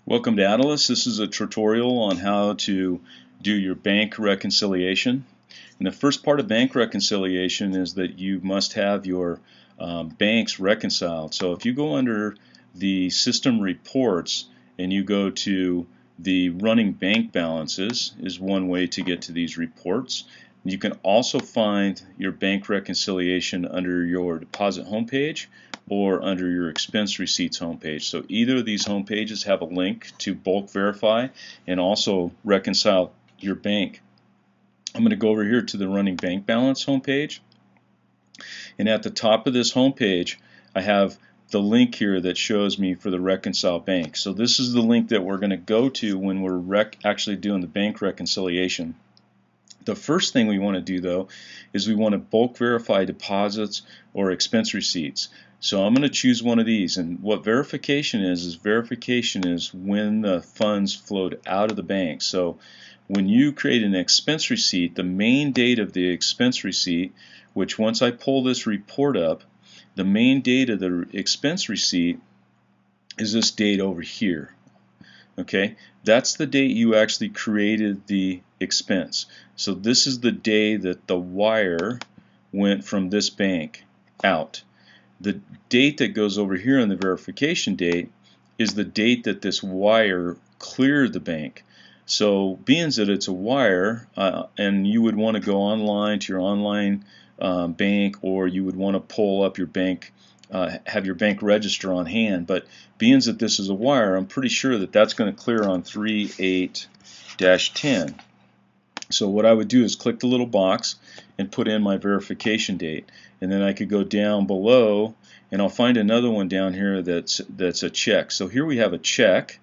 Welcome to adilas. This is a tutorial on how to do your bank reconciliation. And the first part of bank reconciliation is that you must have your banks reconciled. So if you go under the system reports and you go to the running bank balances is one way to get to these reports. You can also find your bank reconciliation under your deposit homepage or under your expense receipts homepage. So either of these homepages have a link to bulk verify and also reconcile your bank. I'm going to go over here to the running bank balance homepage, and at the top of this homepage I have the link here that shows me for the Reconcile Bank. So this is the link that we're going to go to when we're actually doing the bank reconciliation. The first thing we want to do though is we want to bulk verify deposits or expense receipts. So I'm going to choose one of these, and what verification is when the funds flowed out of the bank. So when you create an expense receipt, the main date of the expense receipt, which once I pull this report up, the main date of the expense receipt is this date over here. Okay, that's the date you actually created the expense. So this is the day that the wire went from this bank out. The date that goes over here on the verification date is the date that this wire cleared the bank. So being that it's a wire, and you would want to go online to your online bank, or you would want to pull up your bank, have your bank register on hand, but being that this is a wire, I'm pretty sure that that's going to clear on 3/8-10. So what I would do is click the little box and put in my verification date, and then I could go down below and I'll find another one down here that's a check. So here we have a check,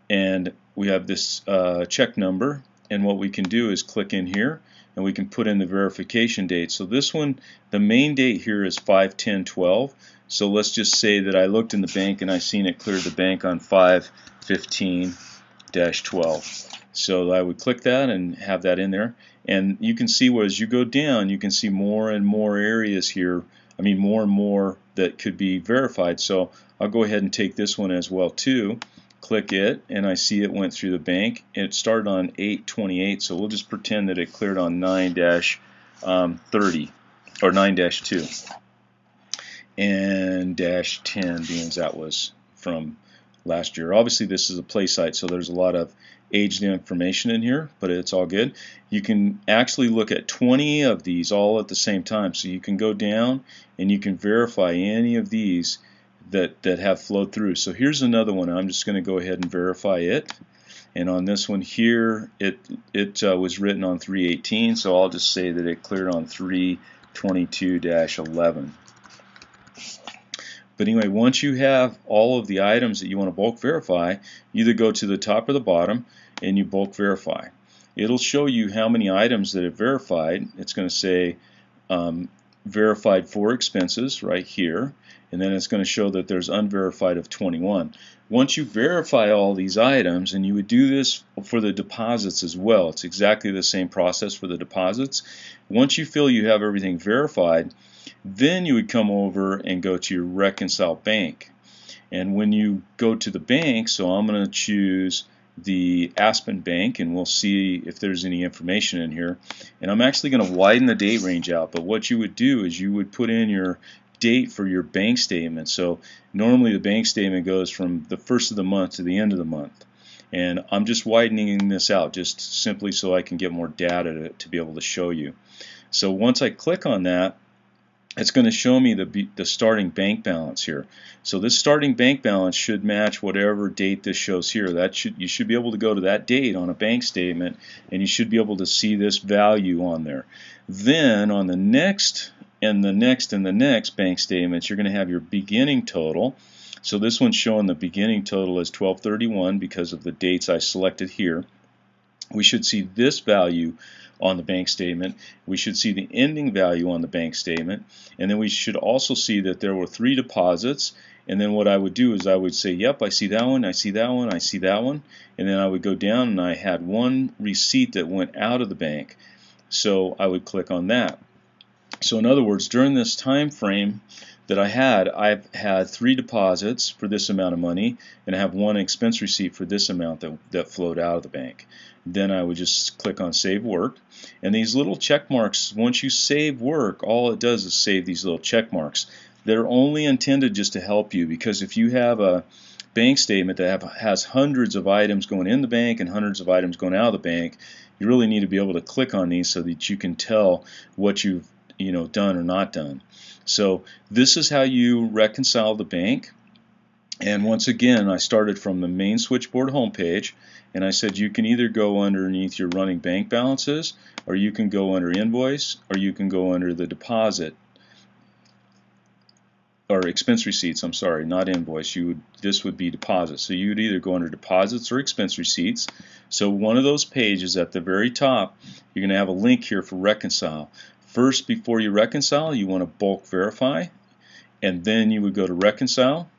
and we have this check number, and what we can do is click in here and we can put in the verification date. So this one, the main date here is 5/10/12. So let's just say that I looked in the bank and I seen it cleared the bank on 5/15-12. So I would click that and have that in there, and you can see where as you go down you can see more and more areas here, more and more that could be verified. So I'll go ahead and take this one as well too, click it, and I see it went through the bank. It started on 8/28, so we'll just pretend that it cleared on 9-30 or 9-2, and -10 being that was from last year. Obviously this is a play site, so there's a lot of aged information in here, but it's all good. You can actually look at 20 of these all at the same time, so you can go down and you can verify any of these that have flowed through. So here's another one. I'm just going to go ahead and verify it, and on this one here it was written on 3/18, so I'll just say that it cleared on 3/22-11. But anyway, once you have all of the items that you want to bulk verify, you either go to the top or the bottom and you bulk verify. It'll show you how many items that it verified. It's going to say verified for expenses right here, and then it's going to show that there's unverified of 21. Once you verify all these items, and you would do this for the deposits as well, it's exactly the same process for the deposits. Once you feel you have everything verified, then you would come over and go to your Reconcile Bank. And when you go to the bank, so I'm going to choose the Aspen Bank, and we'll see if there's any information in here. And I'm actually going to widen the date range out, but what you would do is you would put in your date for your bank statement. So normally the bank statement goes from the first of the month to the end of the month. And I'm just widening this out just simply so I can get more data to be able to show you. So once I click on that, it's going to show me the starting bank balance here. So this starting bank balance should match whatever date this shows here. You should be able to go to that date on a bank statement, and you should be able to see this value on there. Then on the next and the next and the next bank statements, you're going to have your beginning total. So this one's showing the beginning total as 12/31 because of the dates I selected here. We should see this value on the bank statement. We should see the ending value on the bank statement, and then we should also see that there were 3 deposits. And then what I would do is I would say, yep, I see that one, I see that one, I see that one, and then I would go down and I had one receipt that went out of the bank, so I would click on that. So in other words, during this time frame that I've had 3 deposits for this amount of money, and I have 1 expense receipt for this amount that flowed out of the bank. Then I would just click on Save Work, and these little check marks, once you save work, all it does is save these little check marks. They're only intended just to help you, because if you have a bank statement that has hundreds of items going in the bank and hundreds of items going out of the bank, you really need to be able to click on these so that you can tell what you've done or not done. So this is how you reconcile the bank. And once again, I started from the main switchboard homepage, and I said you can either go underneath your running bank balances, or you can go under invoice, or you can go under the deposit or expense receipts. I'm sorry, not invoice. This would be deposits. So you would either go under deposits or expense receipts. So one of those pages at the very top, you're going to have a link here for Reconcile. First, before you reconcile, you want to bulk verify, and then you would go to Reconcile.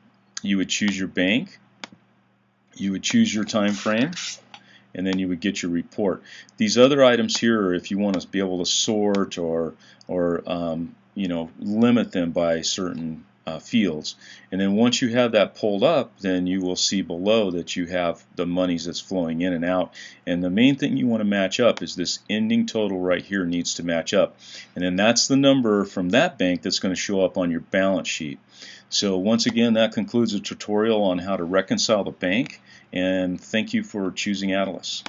You would choose your bank, you would choose your time frame, and then you would get your report. These other items here are if you want to be able to sort or limit them by certain fields. And then once you have that pulled up, then you will see below that you have the monies that's flowing in and out. And the main thing you want to match up is this ending total right here needs to match up. And then that's the number from that bank that's going to show up on your balance sheet. So once again, that concludes a tutorial on how to reconcile the bank, and thank you for choosing adilas.